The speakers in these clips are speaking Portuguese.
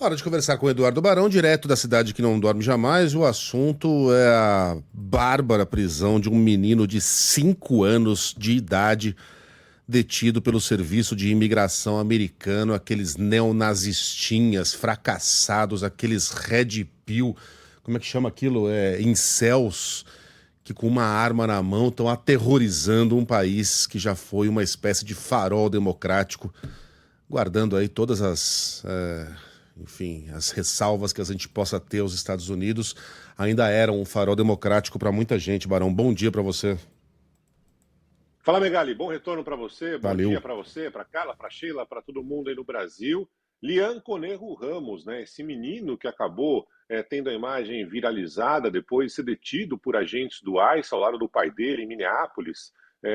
Hora de conversar com o Eduardo Barão, direto da cidade que não dorme jamais. O assunto é a bárbara prisão de um menino de 5 anos de idade detido pelo Serviço de Imigração americano, aqueles neonazistinhas fracassados, aqueles red pill, como é que chama aquilo? Incels, que com uma arma na mão estão aterrorizando um país que já foi uma espécie de farol democrático, guardando aí todas as ressalvas que a gente possa ter aos Estados Unidos, ainda eram um farol democrático para muita gente. Barão, bom dia para você. Fala, Megali, bom retorno para você, bom Valeu. dia para você, para Carla, para Sheila, para todo mundo aí no Brasil. Lian Conejo Ramos, né, esse menino que acabou tendo a imagem viralizada depois de ser detido por agentes do ICE ao lado do pai dele em Minneapolis,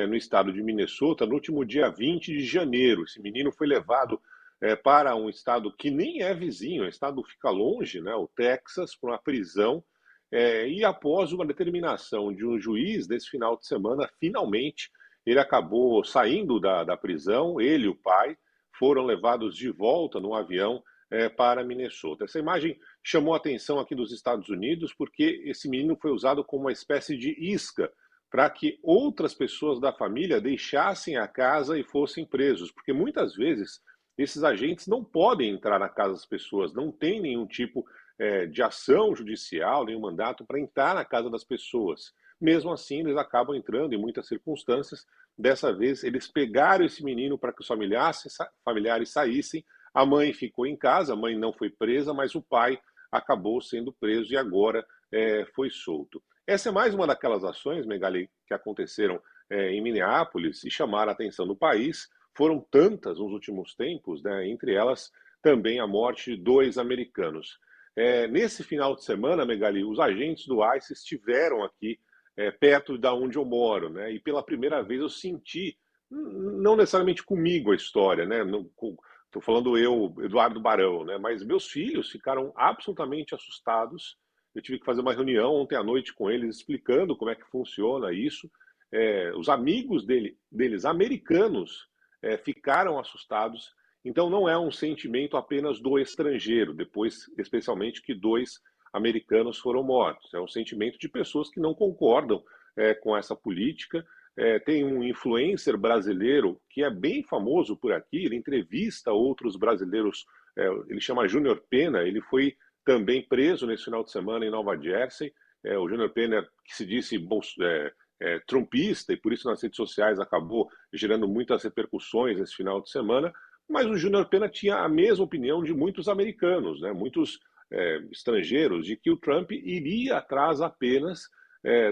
no estado de Minnesota, no último dia 20 de janeiro. Esse menino foi levado para um estado que nem é vizinho, o estado fica longe, né, o Texas, para uma prisão. E após uma determinação de um juiz desse final de semana, finalmente ele acabou saindo da prisão, ele e o pai foram levados de volta no avião para Minnesota. Essa imagem chamou a atenção aqui dos Estados Unidos porque esse menino foi usado como uma espécie de isca para que outras pessoas da família deixassem a casa e fossem presos, porque muitas vezes esses agentes não podem entrar na casa das pessoas, não tem nenhum tipo de ação judicial, nenhum mandato para entrar na casa das pessoas. Mesmo assim, eles acabam entrando em muitas circunstâncias. Dessa vez, eles pegaram esse menino para que os familiares saíssem. A mãe ficou em casa, a mãe não foi presa, mas o pai acabou sendo preso e agora foi solto. Essa é mais uma daquelas ações, Megali, que aconteceram em Minneapolis e chamaram a atenção do país. Foram tantas nos últimos tempos, né? Entre elas também a morte de 2 americanos. Nesse final de semana, Megali, os agentes do ICE estiveram aqui perto de onde eu moro, né? E pela primeira vez eu senti, não necessariamente comigo a história, né? Estou falando eu, Eduardo Barão, né? Mas meus filhos ficaram absolutamente assustados. Eu tive que fazer uma reunião ontem à noite com eles explicando como é que funciona isso. Os amigos deles, americanos, ficaram assustados. Então não é um sentimento apenas do estrangeiro, depois, especialmente que 2 americanos foram mortos. É um sentimento de pessoas que não concordam com essa política. Tem um influencer brasileiro que é bem famoso por aqui, ele entrevista outros brasileiros, ele chama Júnior Pena, ele foi também preso nesse final de semana em Nova Jersey. O Júnior Pena, que se disse trumpista, e por isso nas redes sociais acabou gerando muitas repercussões esse final de semana, mas o Júnior Pena tinha a mesma opinião de muitos americanos, né? Muitos estrangeiros, de que o Trump iria atrás apenas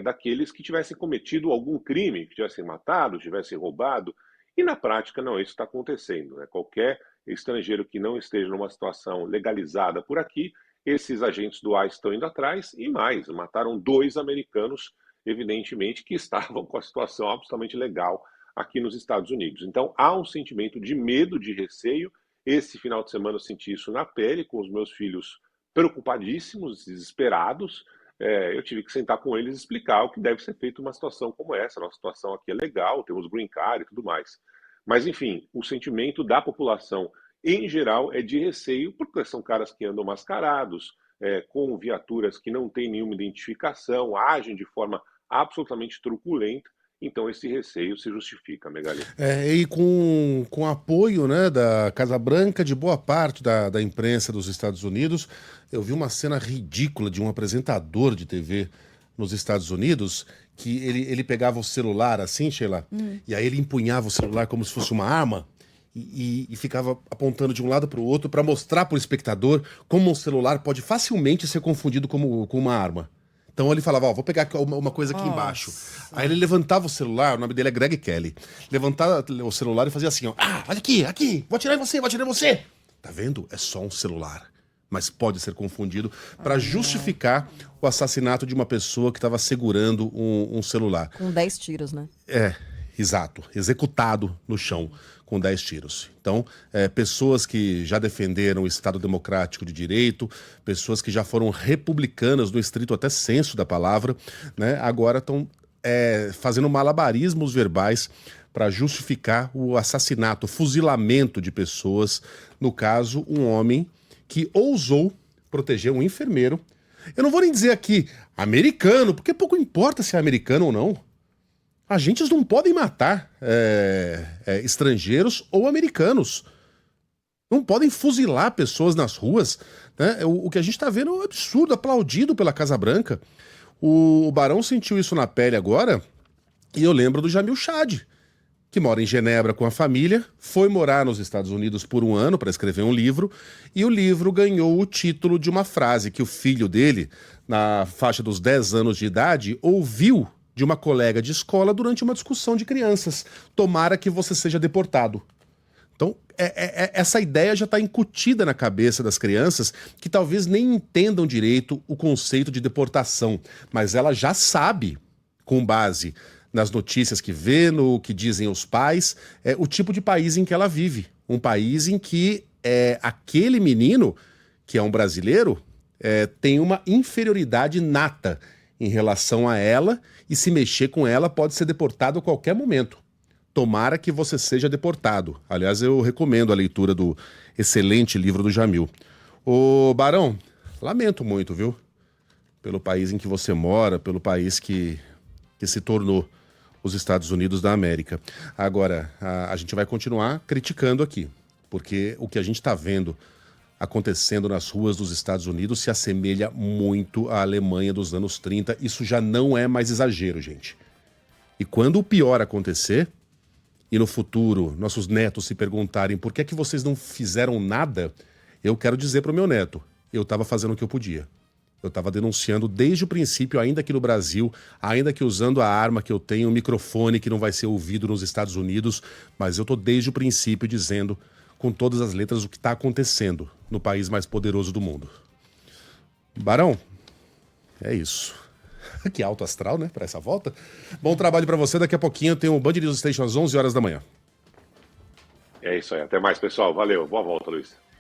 daqueles que tivessem cometido algum crime, que tivessem matado, tivessem roubado, e na prática não é isso que está acontecendo, né? Qualquer estrangeiro que não esteja numa situação legalizada por aqui, esses agentes do ICE estão indo atrás, e mais, mataram 2 americanos, evidentemente, que estavam com a situação absolutamente legal aqui nos Estados Unidos. Então há um sentimento de medo, de receio. Esse final de semana eu senti isso na pele, com os meus filhos preocupadíssimos, desesperados. Eu tive que sentar com eles e explicar o que deve ser feito numa situação como essa. Nossa situação aqui é legal, temos green card e tudo mais. Mas, enfim, o sentimento da população em geral é de receio, porque são caras que andam mascarados, com viaturas que não têm nenhuma identificação, agem de forma absolutamente truculenta. Então esse receio se justifica, Megali. E com apoio, né, da Casa Branca, de boa parte da imprensa dos Estados Unidos, eu vi uma cena ridícula de um apresentador de TV nos Estados Unidos, que ele pegava o celular assim, Sheila, e aí ele empunhava o celular como se fosse uma arma e ficava apontando de um lado para o outro para mostrar para o espectador como um celular pode facilmente ser confundido com uma arma. Então ele falava, vou pegar uma coisa aqui embaixo. Aí ele levantava o celular, o nome dele é Greg Kelly. Levantava o celular e fazia assim, olha aqui, vou atirar em você. Tá vendo? É só um celular. Mas pode ser confundido para justificar o assassinato de uma pessoa que estava segurando um celular. Com 10 tiros, né? Exato. Executado no chão com 10 tiros. Então, pessoas que já defenderam o Estado Democrático de Direito, pessoas que já foram republicanas no estrito até senso da palavra, né, agora estão fazendo malabarismos verbais para justificar o assassinato, o fuzilamento de pessoas. No caso, um homem que ousou proteger um enfermeiro. Eu não vou nem dizer aqui americano, porque pouco importa se é americano ou não. Agentes não podem matar estrangeiros ou americanos. Não podem fuzilar pessoas nas ruas, né? O que a gente está vendo é um absurdo, aplaudido pela Casa Branca. O Barão sentiu isso na pele agora, e eu lembro do Jamil Chad, que mora em Genebra com a família, foi morar nos Estados Unidos por um ano para escrever um livro, e o livro ganhou o título de uma frase que o filho dele, na faixa dos 10 anos de idade, ouviu de uma colega de escola durante uma discussão de crianças: tomara que você seja deportado. Então, essa ideia já está incutida na cabeça das crianças, que talvez nem entendam direito o conceito de deportação, mas ela já sabe, com base nas notícias que vê, no que dizem os pais, o tipo de país em que ela vive. Um país em que aquele menino, que é um brasileiro, tem uma inferioridade nata em relação a ela, e se mexer com ela pode ser deportado a qualquer momento. Tomara que você seja deportado. Aliás, eu recomendo a leitura do excelente livro do Jamil. Ô, Barão, lamento muito, viu? Pelo país em que você mora, pelo país que se tornou os Estados Unidos da América. Agora, a gente vai continuar criticando aqui, porque o que a gente está vendo acontecendo nas ruas dos Estados Unidos se assemelha muito à Alemanha dos anos 30. Isso já não é mais exagero, gente. E quando o pior acontecer, e no futuro nossos netos se perguntarem por que é que vocês não fizeram nada, eu quero dizer para o meu neto: eu estava fazendo o que eu podia. Eu estava denunciando desde o princípio, ainda aqui no Brasil, ainda que usando a arma que eu tenho, um microfone que não vai ser ouvido nos Estados Unidos, mas eu estou desde o princípio dizendo com todas as letras o que está acontecendo no país mais poderoso do mundo. Barão, é isso. Que alto astral, né, para essa volta. Bom trabalho para você. Daqui a pouquinho tem um Band News Station às 11 horas da manhã. É isso aí. Até mais, pessoal. Valeu. Boa volta, Luiz.